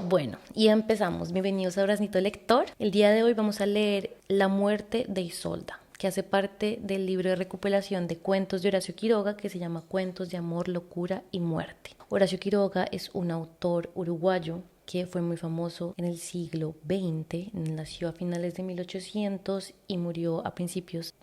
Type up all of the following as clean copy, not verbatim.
Bueno, y empezamos. Bienvenidos a Braznito Lector. El día de hoy vamos a leer La muerte de Isolda, que hace parte del libro de recopilación de cuentos de Horacio Quiroga que se llama Cuentos de amor, locura y muerte. Horacio Quiroga es un autor uruguayo que fue muy famoso en el siglo XX, nació a finales de 1800 y murió a principios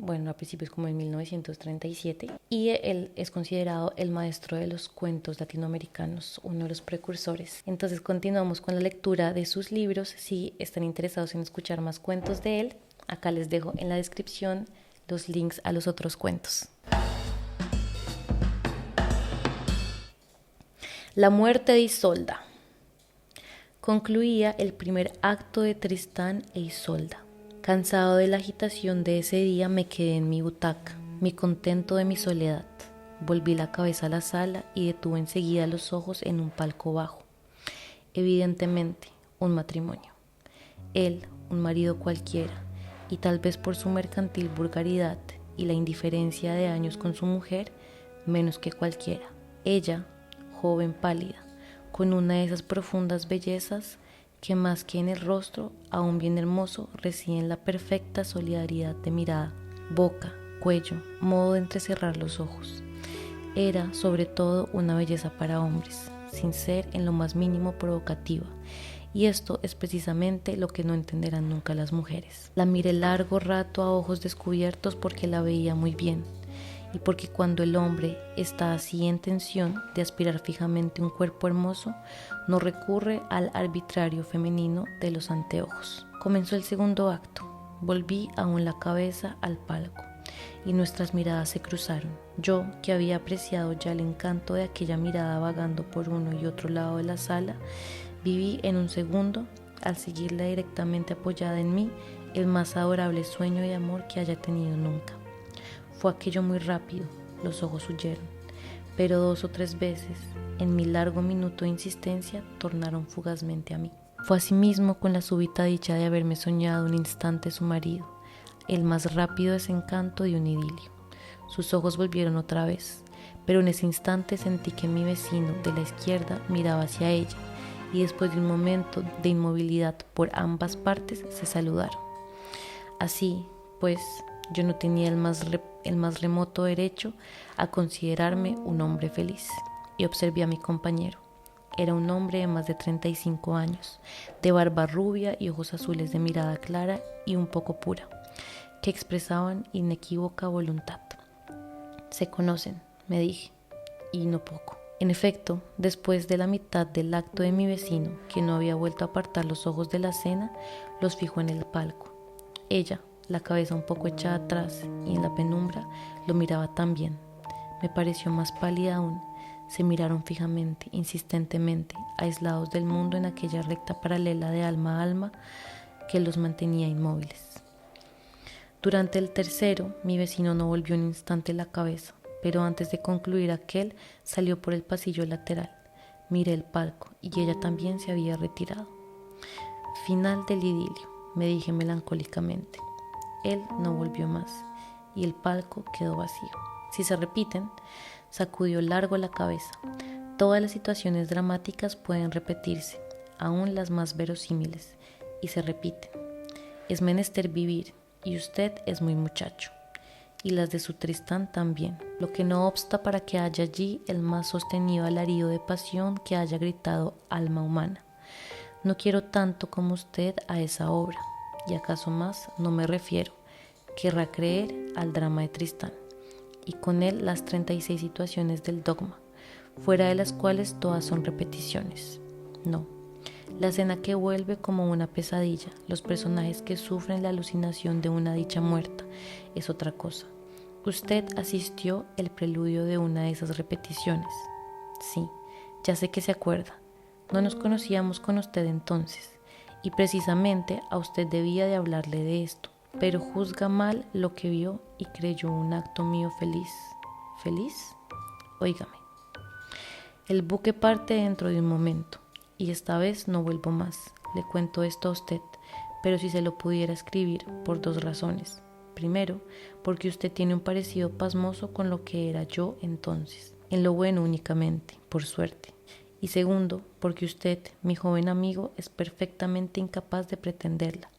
como en 1937, y él es considerado el maestro de los cuentos latinoamericanos, uno de los precursores. Entonces continuamos con la lectura de sus libros. Si están interesados en escuchar más cuentos de él, acá les dejo en la descripción los links a los otros cuentos. La muerte de Isolda. Concluía el primer acto de Tristán e Isolda. Cansado de la agitación de ese día, me quedé en mi butaca, muy contento de mi soledad. Volví la cabeza a la sala y detuve enseguida los ojos en un palco bajo. Evidentemente, un matrimonio. Él, un marido cualquiera, y tal vez por su mercantil vulgaridad y la indiferencia de años con su mujer, menos que cualquiera. Ella, joven pálida, con una de esas profundas bellezas que más que en el rostro, aún bien hermoso, reside en la perfecta solidaridad de mirada, boca, cuello, modo de entrecerrar los ojos. Era, sobre todo, una belleza para hombres, sin ser en lo más mínimo provocativa, y esto es precisamente lo que no entenderán nunca las mujeres. La miré largo rato a ojos descubiertos porque la veía muy bien, y porque cuando el hombre está así en tensión de aspirar fijamente un cuerpo hermoso, no recurre al arbitrario femenino de los anteojos. Comenzó el segundo acto. Volví aún la cabeza al palco y nuestras miradas se cruzaron. Yo, que había apreciado ya el encanto de aquella mirada vagando por uno y otro lado de la sala, viví en un segundo, al seguirla directamente apoyada en mí, el más adorable sueño de amor que haya tenido nunca. Fue aquello muy rápido, los ojos huyeron, pero 2 o 3 veces, en mi largo minuto de insistencia, tornaron fugazmente a mí. Fue asimismo con la súbita dicha de haberme soñado un instante su marido, el más rápido desencanto de un idilio. Sus ojos volvieron otra vez, pero en ese instante sentí que mi vecino de la izquierda miraba hacia ella, y después de un momento de inmovilidad por ambas partes se saludaron. Así, pues, yo no tenía el más remoto derecho a considerarme un hombre feliz, y observé a mi compañero. Era un hombre de más de 35 años, de barba rubia y ojos azules de mirada clara y un poco pura, que expresaban inequívoca voluntad. Se conocen, me dije, y no poco. En efecto, después de la mitad del acto de mi vecino, que no había vuelto a apartar los ojos de la cena, los fijó en el palco. Ella, la cabeza un poco echada atrás y en la penumbra, lo miraba también. Me pareció más pálida aún. Se miraron fijamente, insistentemente, aislados del mundo en aquella recta paralela de alma a alma que los mantenía inmóviles. Durante el tercero, mi vecino no volvió un instante la cabeza, pero antes de concluir aquel, salió por el pasillo lateral. Miré el palco y ella también se había retirado. Final del idilio, me dije melancólicamente. Él no volvió más y el palco quedó vacío. Si se repiten, sacudió largo la cabeza. Todas las situaciones dramáticas pueden repetirse, aún las más verosímiles, y se repiten. Es menester vivir, y usted es muy muchacho, y las de su Tristán también, lo que no obsta para que haya allí el más sostenido alarido de pasión que haya gritado alma humana. No quiero tanto como usted a esa obra, y acaso más no me refiero, querrá creer al drama de Tristán, y con él las 36 situaciones del dogma, fuera de las cuales todas son repeticiones. No, la escena que vuelve como una pesadilla, los personajes que sufren la alucinación de una dicha muerta, es otra cosa. Usted asistió el preludio de una de esas repeticiones. Sí, ya sé que se acuerda. No nos conocíamos con usted entonces, y precisamente a usted debía de hablarle de esto, pero juzga mal lo que vio y creyó un acto mío feliz. ¿Feliz? Óigame. El buque parte dentro de un momento, y esta vez no vuelvo más. Le cuento esto a usted, pero si se lo pudiera escribir, por 2 razones. Primero, porque usted tiene un parecido pasmoso con lo que era yo entonces, en lo bueno únicamente, por suerte, Y segundo, porque usted, mi joven amigo, es perfectamente incapaz de pretenderla.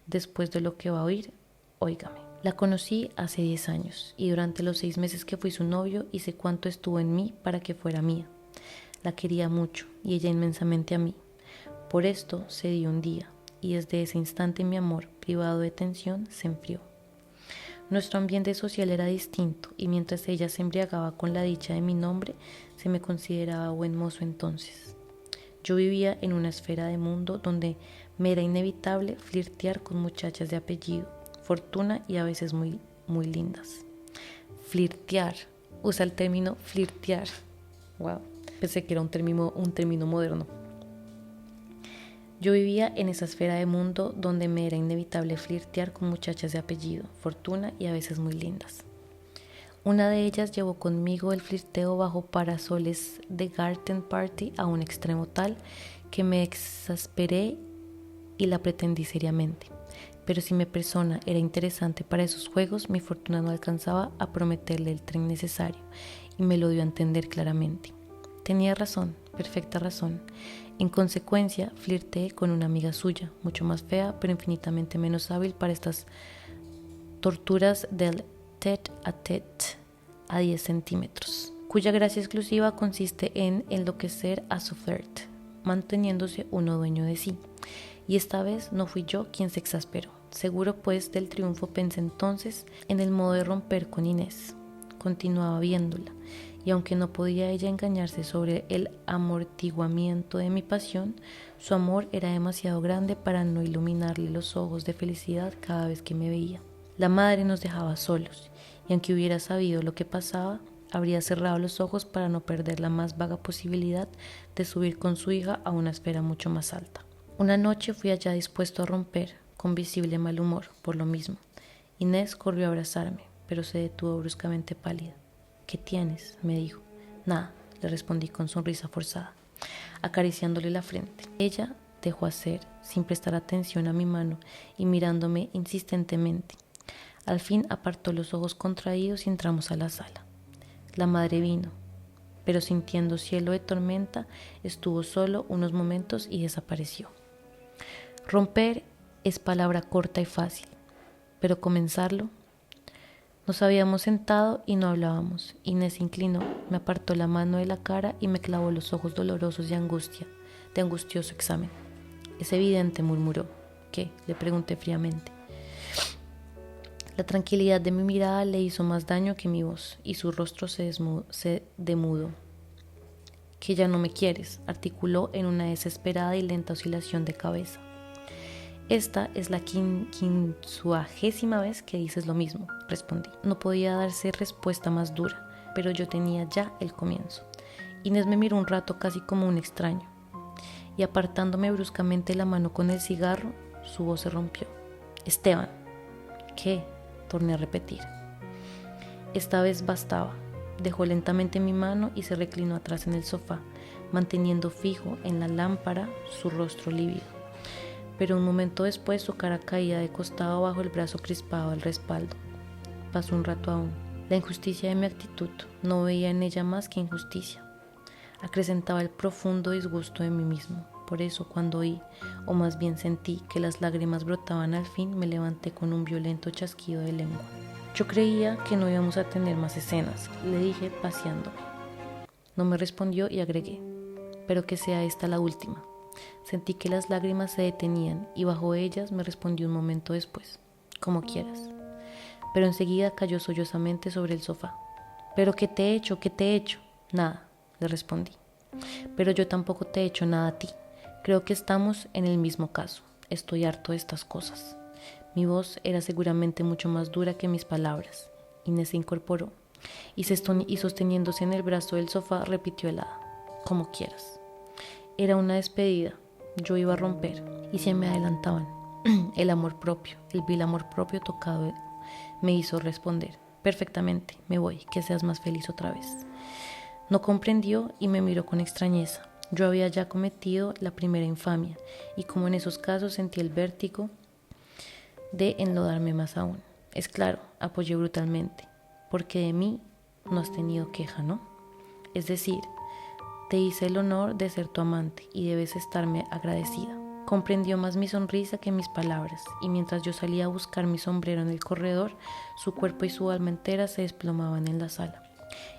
Después de lo que va a oír, óigame. La conocí hace 10 años y durante los 6 meses que fui su novio hice cuanto estuvo en mí para que fuera mía. La quería mucho y ella inmensamente a mí. Por esto cedí un día y desde ese instante mi amor, privado de tensión, se enfrió. Nuestro ambiente social era distinto y mientras ella se embriagaba con la dicha de mi nombre, se me consideraba buen mozo entonces. Yo vivía en una esfera de mundo donde me era inevitable flirtear con muchachas de apellido, fortuna y a veces muy lindas. Flirtear, usa el término flirtear. Wow, pensé que era un término moderno. Yo vivía en esa esfera de mundo donde me era inevitable flirtear con muchachas de apellido, fortuna y a veces muy lindas. Una de ellas llevó conmigo el flirteo bajo parasoles de garden party a un extremo tal que me exasperé y la pretendí seriamente. Pero si mi persona era interesante para esos juegos, mi fortuna no alcanzaba a prometerle el tren necesario y me lo dio a entender claramente. Tenía razón, perfecta razón. En consecuencia, flirteé con una amiga suya, mucho más fea, pero infinitamente menos hábil para estas torturas del tête-à-tête a 10 centímetros, cuya gracia exclusiva consiste en enloquecer a su flirt, manteniéndose uno dueño de sí. Y esta vez no fui yo quien se exasperó. Seguro pues del triunfo pensé entonces en el modo de romper con Inés. Continuaba viéndola, y aunque no podía ella engañarse sobre el amortiguamiento de mi pasión, su amor era demasiado grande para no iluminarle los ojos de felicidad cada vez que me veía. La madre nos dejaba solos, y aunque hubiera sabido lo que pasaba, habría cerrado los ojos para no perder la más vaga posibilidad de subir con su hija a una esfera mucho más alta. Una noche fui allá dispuesto a romper, con visible mal humor, por lo mismo. Inés corrió a abrazarme, pero se detuvo bruscamente pálida. ¿Qué tienes?, me dijo. Nada, le respondí con sonrisa forzada, acariciándole la frente. Ella dejó hacer, sin prestar atención a mi mano y mirándome insistentemente. Al fin apartó los ojos contraídos y entramos a la sala. La madre vino, pero sintiendo cielo de tormenta, estuvo solo unos momentos y desapareció. Romper es palabra corta y fácil, pero comenzarlo. Nos habíamos sentado y no hablábamos. Inés se inclinó, me apartó la mano de la cara y me clavó los ojos dolorosos de angustia, de angustioso examen. Es evidente, murmuró. ¿Qué?, le pregunté fríamente. La tranquilidad de mi mirada le hizo más daño que mi voz y su rostro se demudó. Que ya no me quieres, articuló en una desesperada y lenta oscilación de cabeza. Esta es la 50ª vez que dices lo mismo, respondí. No podía darse respuesta más dura, pero yo tenía ya el comienzo. Inés me miró un rato casi como un extraño, y apartándome bruscamente la mano con el cigarro, su voz se rompió. Esteban. ¿Qué?, torné a repetir. Esta vez bastaba. Dejó lentamente mi mano y se reclinó atrás en el sofá, manteniendo fijo en la lámpara su rostro lívido. Pero un momento después su cara caía de costado bajo el brazo crispado al respaldo. Pasó un rato aún. La injusticia de mi actitud, no veía en ella más que injusticia. Acrecentaba el profundo disgusto de mí mismo. Por eso cuando oí, o más bien sentí, que las lágrimas brotaban al fin, me levanté con un violento chasquido de lengua. Yo creía que no íbamos a tener más escenas, le dije paseándome. No me respondió y agregué, pero que sea esta la última. Sentí que las lágrimas se detenían y bajo ellas me respondió un momento después, como quieras. Pero enseguida cayó sollozamente sobre el sofá. ¿Pero qué te he hecho? ¿Qué te he hecho? Nada, le respondí. Pero yo tampoco te he hecho nada a ti. Creo que estamos en el mismo caso. Estoy harto de estas cosas. Mi voz era seguramente mucho más dura que mis palabras. Inés se incorporó y sosteniéndose en el brazo del sofá repitió helada, como quieras. Era una despedida. Yo iba a romper y se me adelantaban. El vil amor propio tocado me hizo responder. Perfectamente, me voy, que seas más feliz otra vez. No comprendió y me miró con extrañeza. Yo había ya cometido la primera infamia y como en esos casos sentí el vértigo de enlodarme más aún. Es claro, apoyé brutalmente, porque de mí no has tenido queja, ¿no? Es decir, Te hice el honor de ser tu amante y debes estarme agradecida. Comprendió más mi sonrisa que mis palabras, y mientras yo salía a buscar mi sombrero en el corredor, su cuerpo y su alma entera se desplomaban en la sala.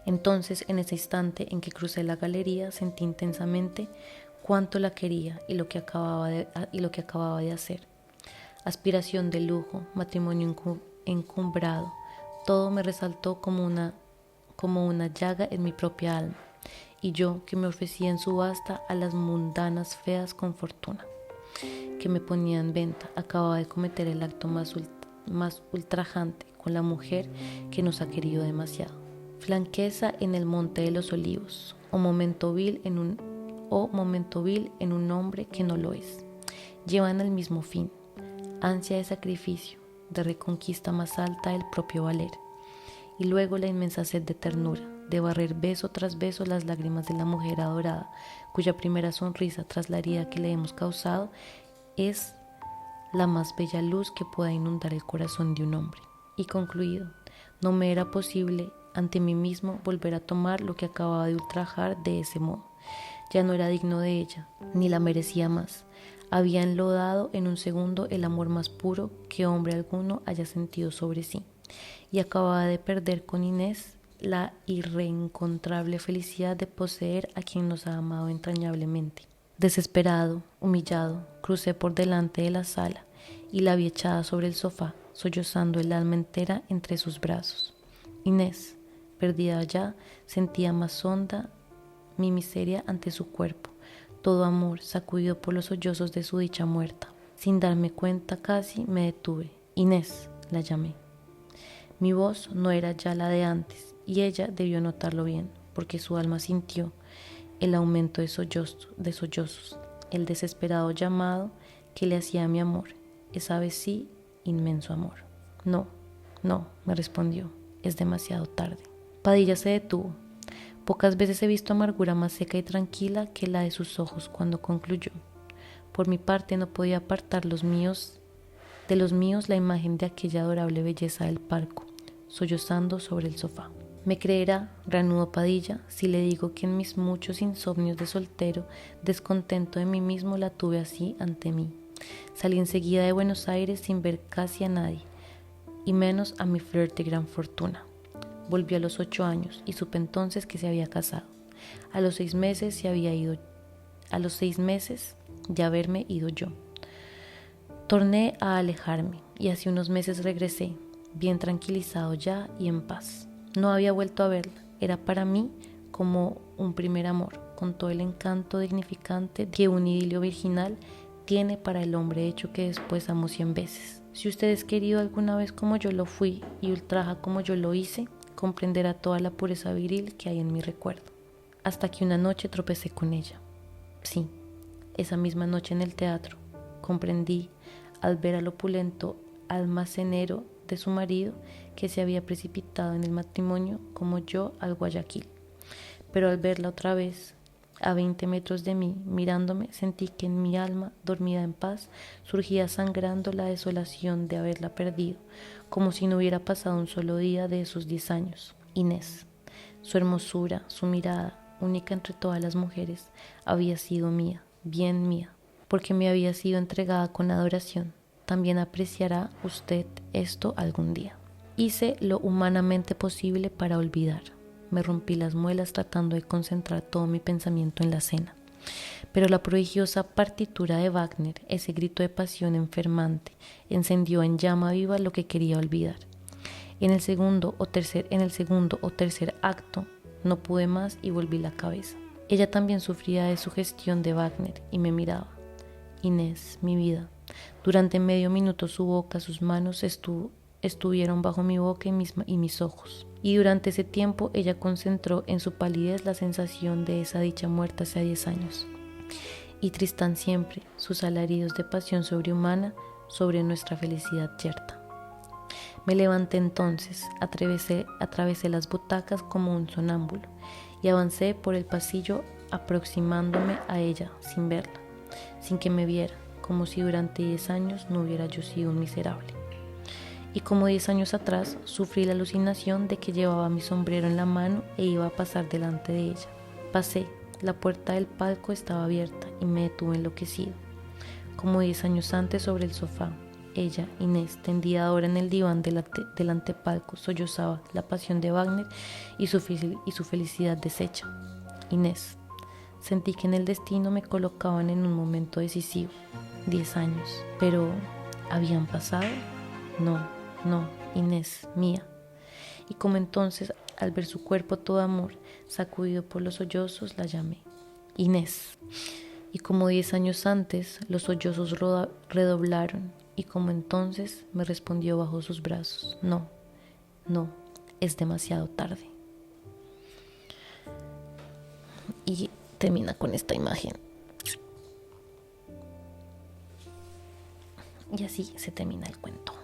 Entonces, en ese instante en que crucé la galería, sentí intensamente cuánto la quería y lo que acababa de hacer. Aspiración de lujo, matrimonio encumbrado, todo me resaltó como una llaga en mi propia alma, y yo que me ofrecía en subasta a las mundanas feas con fortuna, que me ponía en venta, acababa de cometer el acto más ultrajante con la mujer que nos ha querido demasiado. Flanqueza en el Monte de los Olivos, o momento vil en un hombre que no lo es. Llevan el mismo fin, ansia de sacrificio, de reconquista más alta del propio valer, y luego la inmensa sed de ternura, de barrer beso tras beso las lágrimas de la mujer adorada, cuya primera sonrisa tras la herida que le hemos causado es la más bella luz que pueda inundar el corazón de un hombre. Y concluido, no me era posible ante mí mismo volver a tomar lo que acababa de ultrajar de ese modo. Ya no era digno de ella, ni la merecía más. Había enlodado en un segundo el amor más puro que hombre alguno haya sentido sobre sí, y acababa de perder con Inés la irreencontrable felicidad de poseer a quien nos ha amado entrañablemente. Desesperado, humillado, crucé por delante de la sala y la vi echada sobre el sofá, sollozando el alma entera entre sus brazos. Inés, perdida ya, sentía más honda mi miseria ante su cuerpo, todo amor sacudido por los sollozos de su dicha muerta. Sin darme cuenta casi me detuve. Inés, la llamé. Mi voz no era ya la de antes, y ella debió notarlo bien, porque su alma sintió el aumento de sollozos, el desesperado llamado que le hacía mi amor, esa vez sí, inmenso amor. No, me respondió, es demasiado tarde. Padilla se detuvo. Pocas veces he visto amargura más seca y tranquila que la de sus ojos cuando concluyó. Por mi parte no podía apartar de los míos la imagen de aquella adorable belleza del palco, sollozando sobre el sofá. Me creerá, reanudó Padilla, si le digo que en mis muchos insomnios de soltero, descontento de mí mismo, la tuve así ante mí. Salí enseguida de Buenos Aires sin ver casi a nadie, y menos a mi flirt de gran fortuna. Volví a los 8 años y supe entonces que se había casado. A los 6 meses de haberme ido yo. Torné a alejarme y hace unos meses regresé, bien tranquilizado ya y en paz. No había vuelto a verla, era para mí como un primer amor, con todo el encanto dignificante que un idilio virginal tiene para el hombre hecho que después amo 100 veces. Si usted es querido alguna vez como yo lo fui y ultraja como yo lo hice, comprenderá toda la pureza viril que hay en mi recuerdo. Hasta que una noche tropecé con ella. Sí, esa misma noche en el teatro, comprendí, al ver al opulento almacenero de su marido, que se había precipitado en el matrimonio como yo al Guayaquil. Pero al verla otra vez, a 20 metros de mí, mirándome, sentí que en mi alma, dormida en paz, surgía sangrando la desolación de haberla perdido, como si no hubiera pasado un solo día de esos 10 años. Inés, su hermosura, su mirada, única entre todas las mujeres, había sido mía, bien mía, porque me había sido entregada con adoración. También apreciará usted esto algún día. Hice lo humanamente posible para olvidar. Me rompí las muelas tratando de concentrar todo mi pensamiento en la cena. Pero la prodigiosa partitura de Wagner, ese grito de pasión enfermante, encendió en llama viva lo que quería olvidar. En el segundo o tercer acto no pude más y volví la cabeza. Ella también sufría de sugestión de Wagner y me miraba. Inés, mi vida. Durante medio minuto su boca, sus manos estuvieron bajo mi boca y mis ojos. Y durante ese tiempo ella concentró en su palidez la sensación de esa dicha muerta hace 10 años. Y Tristán siempre, sus alaridos de pasión sobrehumana sobre nuestra felicidad yerta. Me levanté entonces, atravesé las butacas como un sonámbulo y avancé por el pasillo aproximándome a ella sin verla, sin que me viera, como si durante 10 años no hubiera yo sido un miserable. Y como 10 años atrás sufrí la alucinación de que llevaba mi sombrero en la mano e iba a pasar delante de ella. Pasé, La puerta del palco estaba abierta y me detuve enloquecido. Como 10 años antes, sobre el sofá, ella, Inés, tendida ahora en el diván del antepalco, sollozaba la pasión de Wagner y su felicidad deshecha. Inés. Sentí que en el destino me colocaban en un momento decisivo. 10 años. Pero, ¿habían pasado? No, Inés, mía. Y como entonces, al ver su cuerpo todo amor, sacudido por los sollozos, la llamé. Inés. Y como 10 años antes, los sollozos redoblaron, y como entonces me respondió bajo sus brazos. No, es demasiado tarde. Y termina con esta imagen. Y así se termina el cuento.